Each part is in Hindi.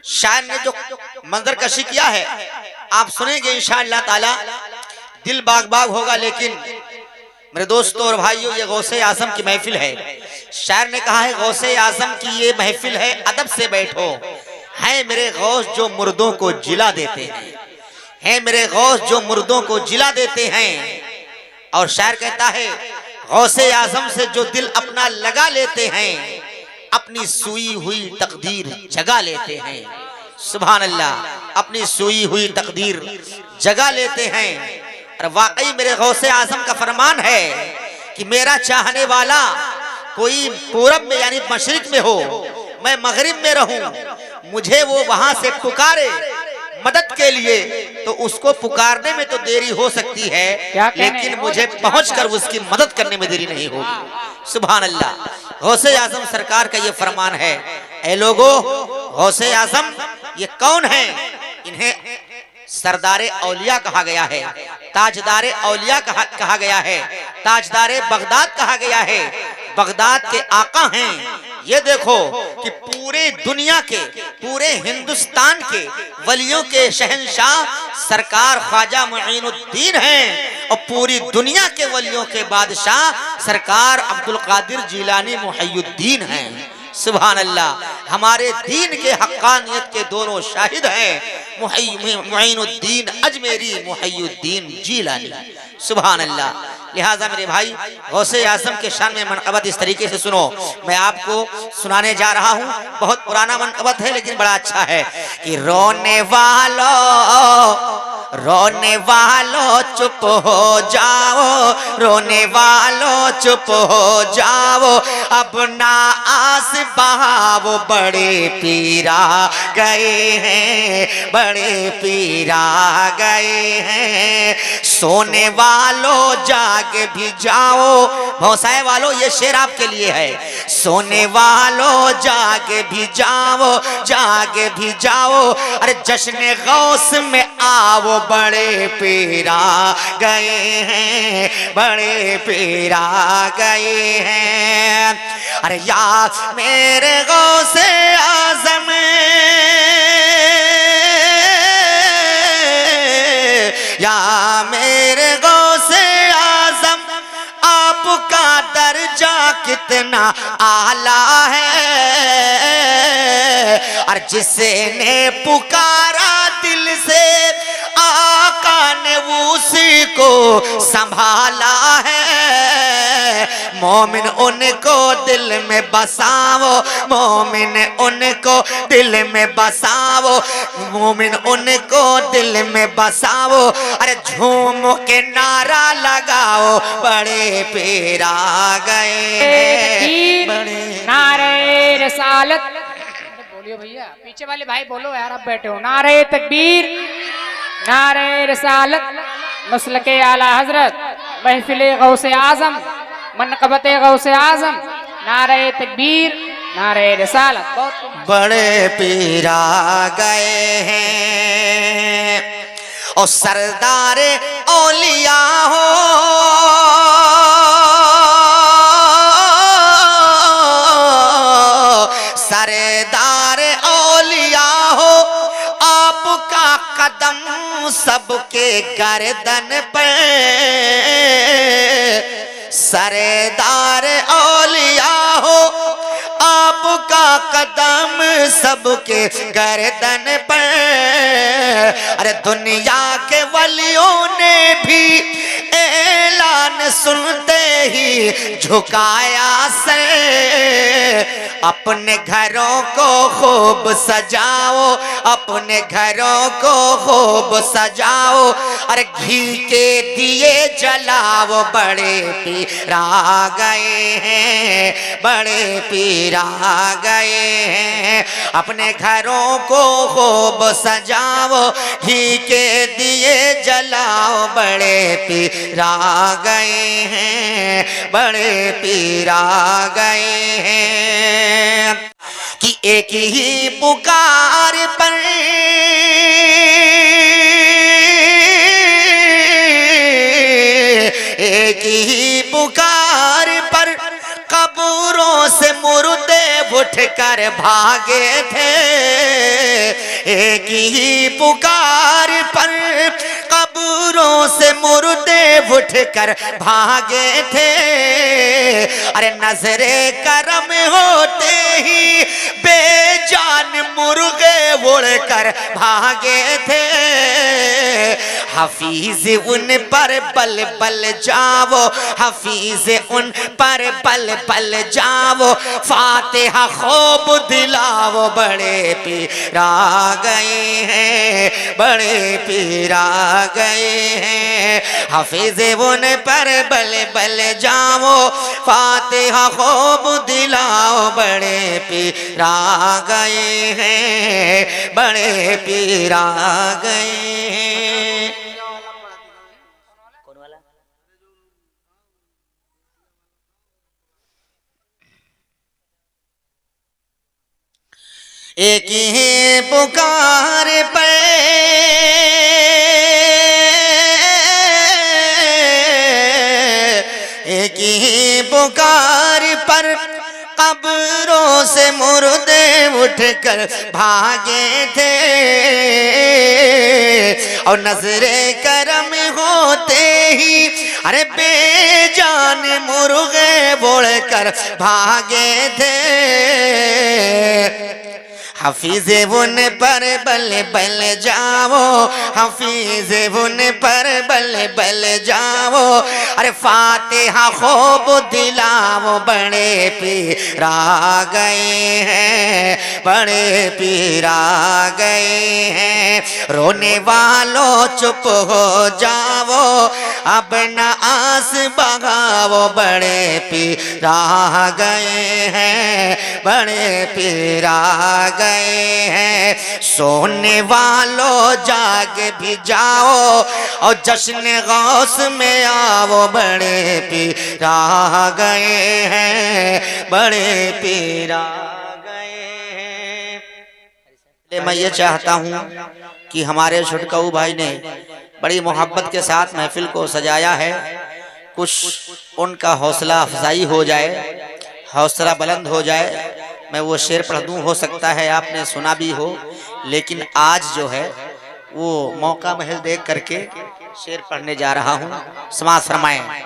शायर ने जो मंजर कशी किया है आप सुनेंगे इंशाअल्लाह ताला, दिल बाग बाग होगा। लेकिन मेरे दोस्तों और भाइयों, ये गौसे आजम की महफिल है। शायर ने कहा है गौसे आजम की ये महफिल है, अदब से बैठो। है मेरे गौस जो मुर्दों को जिला देते हैं, है मेरे गौस जो मुर्दों को जिला देते हैं। और शायर कहता है गौसे आजम से जो दिल अपना लगा लेते हैं, अपनी सुई हुई तकदीर जगा लेते हैं। सुभान अल्लाह, अपनी सुई हुई तकदीर जगा लेते हैं। और वाकई मेरे गौसे आजम का फरमान है कि मेरा चाहने वाला कोई पूरब में यानी मशरिक में हो, मैं मगरिब में रहूं, मुझे वो वहां से पुकारे मदद के लिए, तो उसको पुकारने में तो देरी हो सकती है, लेकिन मुझे पहुंचकर उसकी मदद करने में देरी नहीं होगी। सुभान अल्लाह, गौसे आजम सरकार का ये फरमान है। ऐ लोगो, गौसे आजम ये कौन है? इन्हें सरदारे औलिया कहा गया है, ताजदारे औलिया कहा गया है, ताजदारे बगदाद कहा गया है, बगदाद के आका हैं। ये देखो कि पूरे दुनिया के, पूरे हिंदुस्तान के वलियों के शहंशाह सरकार ख्वाजा मुईनुद्दीन हैं, और पूरी दुनिया के वलियों के बादशाह सरकार अब्दुल कादिर जिलानी मुहय्युद्दीन हैं। सुभान अल्लाह, हमारे दीन के हक्कानियत के दोनों शाहिद हैं, मुईनुद्दीन अजमेरी, मुहय्युद्दीन जिलानी। सुभान अल्लाह। लिहाजा मेरे भाई, गौसे आजम के शान में मनक़बत इस तरीके से सुनो। मैं आपको सुनाने जा रहा हूँ, बहुत पुराना मनक़बत है लेकिन बड़ा अच्छा है कि रोने वालों चुप हो जाओ, रोने वालों चुप हो जाओ, अब ना आस बहाओ, बड़े पीरा गए हैं, बड़े पीरा गए हैं। सोने वालों जाग भी जाओ, भौसाए वालों ये शेर आपके लिए है। सोने वालों जाग भी जाओ, जाग भी जाओ, अरे जश्न गौस में आओ, बड़े पीरा गए हैं, बड़े पीरा गए हैं। अरे या मेरे गौसे आज़म, या मेरे गौसे आज़म, आपका दर्जा कितना आला है। और जिसने पुकारा दिल से, आका ने उसी को संभाला है। मोमिन उनको दिल में बसाओ, मोमिन उनको दिल में बसाओ, मोमिन उनको दिल में बसाओ, अरे झूम के नारा लगाओ, बड़े पीरा गए, बड़े नारे रिसालत। बोलियो भैया, पीछे वाले भाई बोलो यार, आप बैठे हो। नारे तकबीर, नारे रिसालत, मसलके आला हजरत, महफिले गौसे आजम, मनक़बते गौसे आजम, नारे तकबीर, नारे रिसालत। बड़े पीरा गए हैं और सरदारे औलिया हो, सरदार औलिया हो, आपका कदम सबके गर्दन पे। सरदार औलिया हो, आपका कदम सबके गर्दन पे। अरे दुनिया के वलियों ने भी ऐलान सुनते ही झुकाया सर। अपने घरों को खूब सजाओ, अपने घरों को खूब सजाओ, अरे घी के दिए जलाओ, बड़े पीरा गए हैं, बड़े पीरा गए हैं। अपने घरों को खूब सजाओ, घी के दिए जलाओ, बड़े पीरा गए हैं, बड़े पीरा गए हैं। कि एक ही पुकार पर एक ही पुकार पर कब्रों से मुर्दे उठ कर भागे थे। एक ही पुकार पर कब्रों से मुर्दे उठकर भागे थे। अरे नजरे करम होते ही बेजान मुर्गे उड़कर भागे थे। हफीज उन पर बल बल जाओ, हफीज उन पर बल बल जाओ, फातिहा खूब दिलाओ, बड़े पीर आ गए हैं, बड़े पीर आ गए हैं। हफीज उन पर बल बल जाओ, फातिहा खूब दिलाओ, बड़े पीर आ गए हैं, बड़े पीर आ गए हैं। एक ही पुकार पे एक ही पुकार पर कब्रों से मुर्दे उठकर भागे थे। और नजरे करम होते ही अरे बेजान मुर्गे बोलकर भागे थे। हफीज उन पर बल बल जाओ, हफीज उन पर बल बल जाओ, अरे फातिहा खूब दिलाओ, बड़े पीर आ गए हैं, बड़े पीर आ गए हैं। रोने वालों चुप हो जाओ, अब न आस बगाओ, बड़े पीर आ गए हैं, बड़े पीर आ गए हैं। सोने वालों जाग भी जाओ और जश्न गौस में आओ, बड़े पीर आ गए हैं, बड़े पीर आ गए हैं। मैं ये चाहता हूँ कि हमारे छुटकाऊ भाई ने बड़ी मोहब्बत के साथ महफिल को सजाया है, कुछ उनका हौसला अफजाई हो जाए, हौसला बुलंद हो जाए। मैं वो शेर पढ़ दूँ, हो सकता है आपने सुना भी हो, लेकिन आज जो है वो मौका महल देख करके शेर पढ़ने जा रहा हूँ। समाज फरमाएं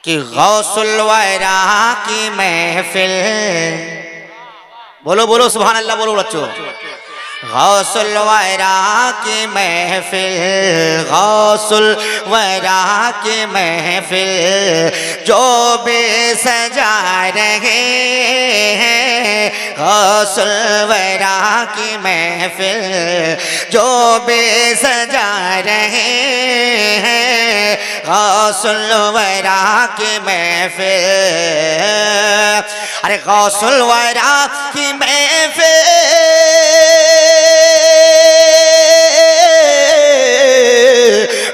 कि गौसुल वरा की महफिल, बोलो बोलो सुभान अल्लाह, बोलो बच्चों। गौसुल वरा की महफिल, गौसुल वरा की महफिल, जो बेसजा रहे हैं। गौसुल वरा की महफिल, जो बेसजा रहे हैं। गौसुल वरा की महफिल, अरे गौसुल वरा की महफिल,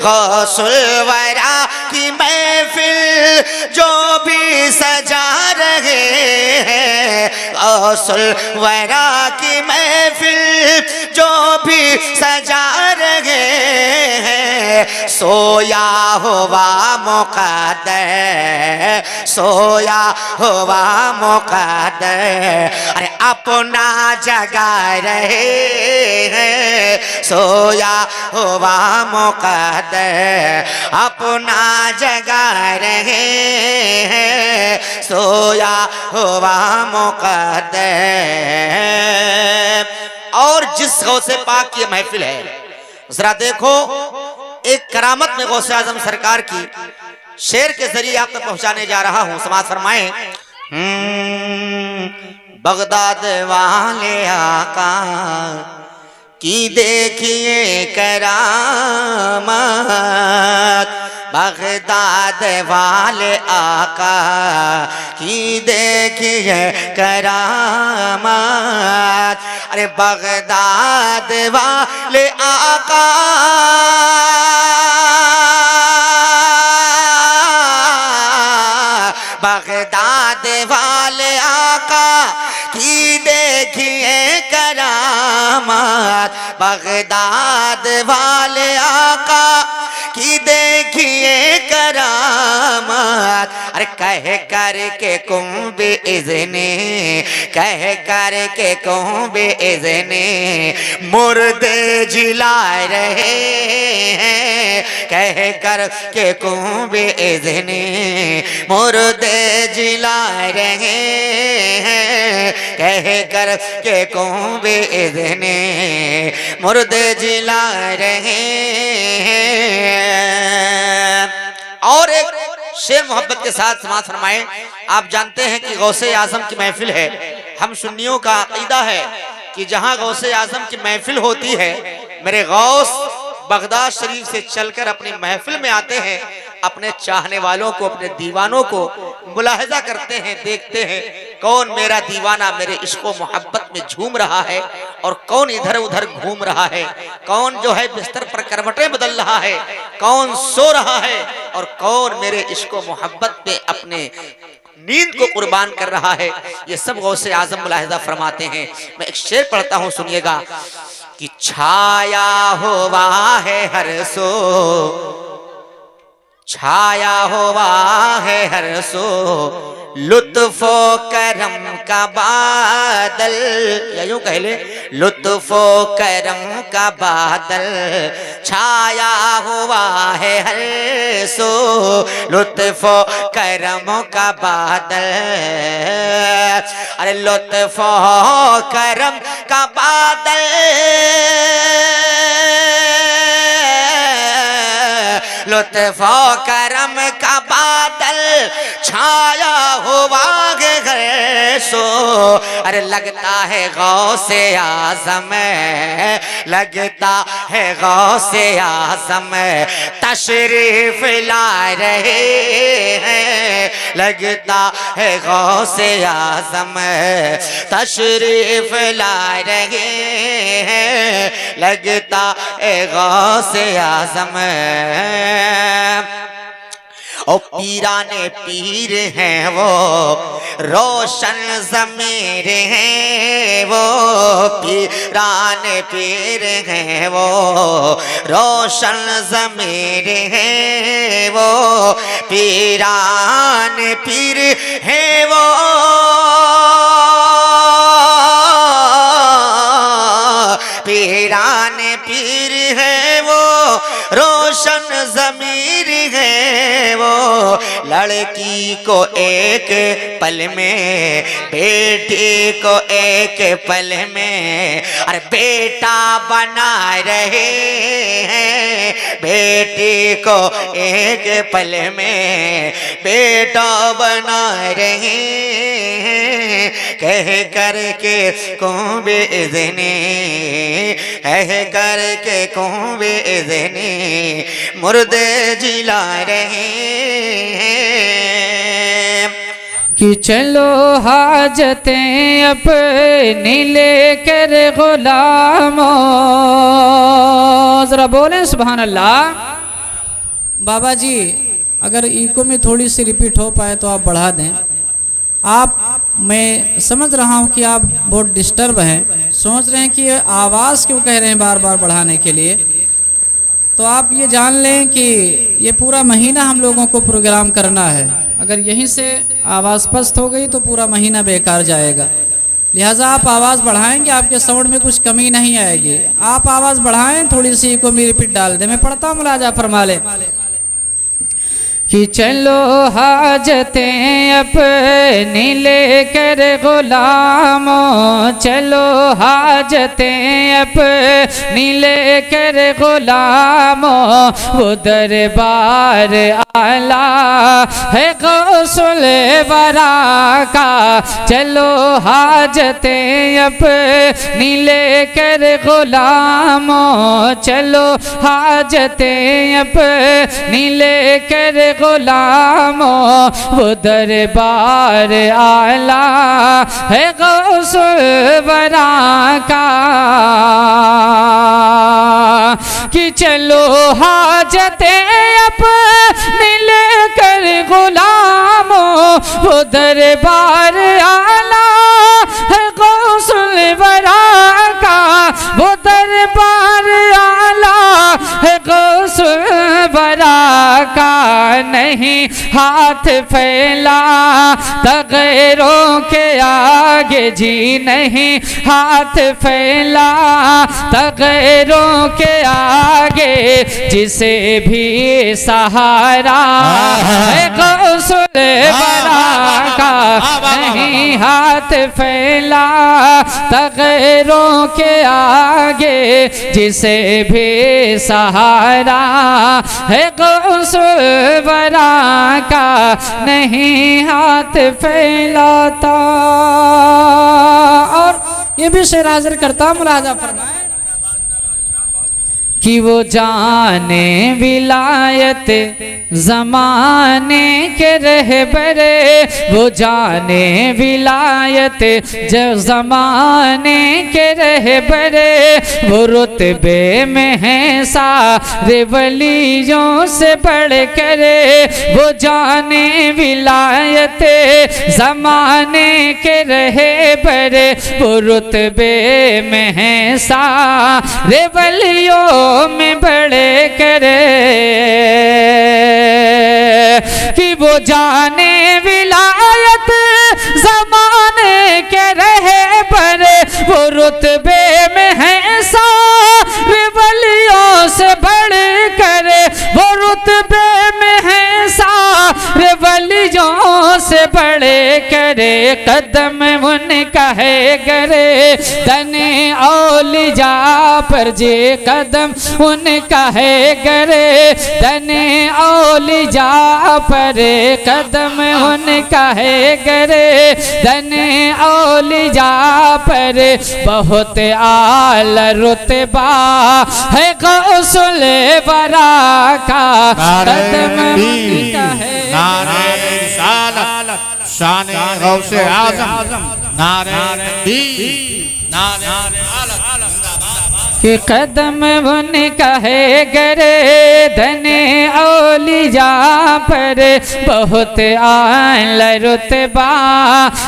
गौसुल वरा की महफिल, जो भी सजा रहे हैं। गौसुल वरा की महफिल, जो भी सजा रहे हैं। सोया हुआ मुक़द्दर, सोया हुआ मुक़द्दर, अरे अपना जगा रहे हैं। सोया हुआ मुक़द्दर अपना जगा रहे हैं। सोया हुआ मुक़द्दर। और जिस गौसे पाक की महफिल है, जरा देखो, एक करामत में गौसे आजम सरकार की शेर के जरिए आप तक पहुंचाने जा रहा हूं। समाज फरमाएं, बगदाद वाले आका की देखिए करामत, बगदाद वाले आका की देखिए करामत। अरे बगदाद वाले आका बगदाद वाले आका की देखिए करामत, बगदाद वाले आका की देखिए करामत। बात। अरे कह कर के कुंबे इज़ने, कह कर के कुंबे इज़ने मुर्दे जिला रहे हैं, कह कर के कुंबे इज़ने मुर्दे जिला रहे हैं, कह कर के कुंबे इज़ने मुर्दे जिला रहे हैं। और एक शेर मोहब्बत के साथ समाज फरमाए। आप जानते हैं कि गौसे आजम की महफिल है, हम सुन्नियों का अकीदा है कि जहां गौसे आजम की महफिल होती है, मेरे गौस बगदाद शरीफ से चलकर अपनी महफिल में आते हैं, अपने चाहने वालों को, अपने दीवानों को मुलाहिजा करते हैं, देखते हैं कौन मेरा दीवाना मेरे इश्को मोहब्बत में झूम रहा है और कौन इधर उधर घूम रहा है, कौन जो है बिस्तर पर करवटें बदल रहा है, कौन सो रहा है और कौन मेरे इश्को मोहब्बत में अपने नींद को कुर्बान कर रहा है। ये सब गौसे आजम मुलाहिजा फरमाते हैं। मैं एक शेर पढ़ता हूं, सुनिएगा कि छाया हुआ है हर सो, छाया हुआ है हर सो लुत्फो करम का बादल, या यूं कह ले लुत्फो करम का बादल छाया हुआ है हर सो लुत्फो करम का बादल। अरे लुत्फो करम का बादल, लुत्फो करम का बादल छाया हुआ है सो। अरे लगता है गौसे आज़म, लगता है गौसे आज़म तशरीफ ला रहे हैं, लगता है गौसे आज़म तशरीफ ला रहे हैं, लगता है गौसे आज़म। ओ पीराने पीर हैं वो रोशन ज़मीर हैं, वो पीराने पीर हैं वो रोशन ज़मीर हैं, वो पीराने पीर हैं वो पीराने पीर हैं वो रोशन ज़मीर है वो। लड़की को एक पल में, बेटी को एक पल में अरे बेटा बना रहे हैं, बेटी को एक पल में बेटा बना रहे हैं, कह करके कुंबे इज़ने, कह करके कुंबे इज़ने मुर्दे जिला रहे हैं। कि चलो हाजतें अपनी लेकर गुलामों, जरा बोलें सुभान अल्लाह। बाबा जी अगर इको में थोड़ी सी रिपीट हो पाए तो आप बढ़ा दें। आप, मैं समझ रहा हूं कि आप बहुत डिस्टर्ब हैं, सोच रहे हैं कि ये आवाज़ क्यों कह रहे हैं बार बार बढ़ाने के लिए। तो आप ये जान लें कि ये पूरा महीना हम लोगों को प्रोग्राम करना है, अगर यहीं से आवाज़ पस्त हो गई तो पूरा महीना बेकार जाएगा। लिहाजा आप आवाज़ बढ़ाएंगे, आपके साउंड में कुछ कमी नहीं आएगी। आप आवाज़ बढ़ाएं, थोड़ी सी इको में रिपीट डाल दें। मैं पढ़ता हूँ, मुलाजा फरमा लें कि चलो हाजतें अपनी लेकर गुलामों, चलो हाजतें अपनी लेकर गुलामों, वो दरबार आला है गौसुल वरा का, चलो हाजतें अपनी लेकर गुलामों, चलो हाजतें अपनी लेकर गुलामों, वो दरबार आला है गौसुल वरा का। कि चलो हाजतें अपनी लेकर गुलामों, वो दरबार आला है गौसुल वरा का, वो दरबार आला है गौसुल वरा का। नहीं हाथ फैला तगैरों के आगे जी नहीं हाथ फैला तगैरों के आगे जिसे भी सहारा है गौसुल वरा का नहीं हाथ फैला तगैरों के आगे जिसे भी सहारा है गौसुल वरा का नहीं हाथ फैलाता। और ये भी शेर हाजिर करता मुलाजा फरमाए कि वो जाने विलायत जमाने के रहबरे वो जाने विलायत जब जमाने के रहबरे वो रुतबे में है सारे वलियों से बढ़ कर वो जाने विलायत जमाने के रहबरे वो रुतबे में है सारे वलियों में बड़े करे कि वो जाने विलायत जमाने के रहे पर वो रुतबे में है सारे वलियों से बढ़ करे वो रुतबे में है सारे वलियों से बड़े करे कदम उनका है गरे तने औलिया पर जे कदम उनका है गरे तने औलिया पर कदम उनका है गरे तने औलिया पर बहुत आला रुतबा है गौसुल वरा का कदम उनका है शान गौसे आज़म नारे कि कदम उनका है गरे धने औलिया पर बहुत आला रुतबा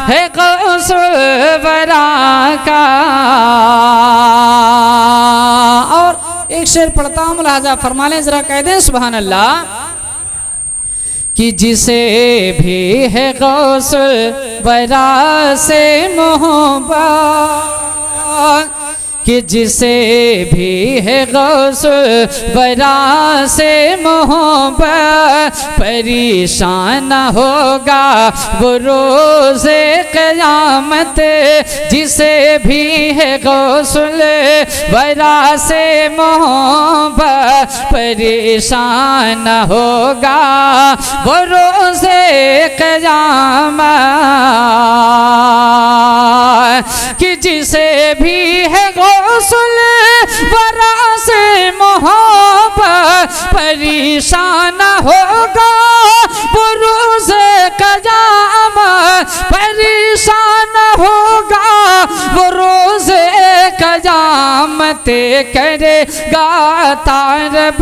है गौसुल वरा का। और एक शेर पढ़ता हूँ मुलाजा फरमा लें जरा कह दें सुभान अल्लाह कि जिसे भी है गौसुल वरा से मोहब्बत कि जिसे भी है गौसुल वरा से मोहब्बत परेशान होगा वो रोज़े क़यामत जिसे भी है गौसुल वरा से मोहब्बत परेशान होगा वो रोज़े क़यामत कि जिसे भी है गौसुल वरा से मोहब्बत परेशान होगा वो रोज़े क़यामत परेशान होगा वो रोज़े क़यामत करेगा तारब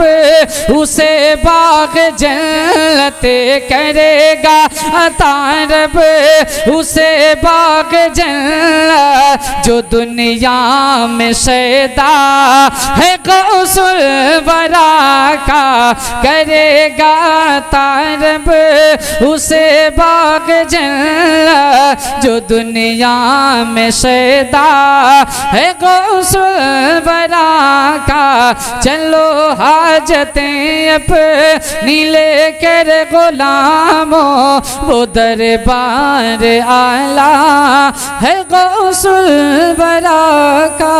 उसे बाग जन्नत करेगा तारब उसे बाग जन्नत जो दुनिया में सैदा है गौसुल वरा का करेगा तारब उसे बाग जन्नत जो दुनिया में सैदा है गौसुल वरा का। चलो हाजतें अपनी लेकर गुलामों वो दरबार आला है गौसुल वरा का।